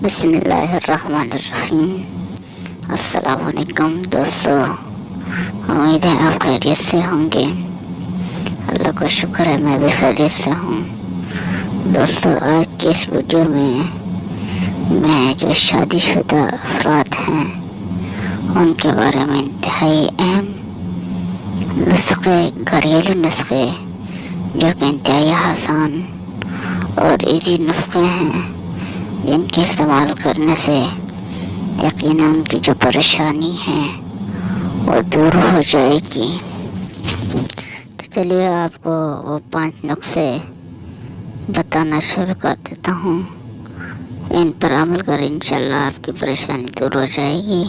बिस्मिल्लाहिर्रहमानिर्रहीम। अस्सलाम वालेकुम दोस्तों, उम्मीद है आप खैरियत से होंगे। अल्लाह का शुक्र है मैं भी खैरियत से हूँ। दोस्तों, आज की इस वीडियो में मैं जो शादीशुदा अफराद हैं उनके बारे में इंतहाई अहम नुस्खे, घरेलू नुस्खे जो कि इंतहाई आसान और इजी नुस्खे हैं जिनके इस्तेमाल करने से यकीनन उनकी जो परेशानी है वो दूर हो जाएगी। तो चलिए आपको वो 5 नुस्खे बताना शुरू कर देता हूँ। इन पर अमल कर इंशाल्लाह आपकी परेशानी दूर हो जाएगी।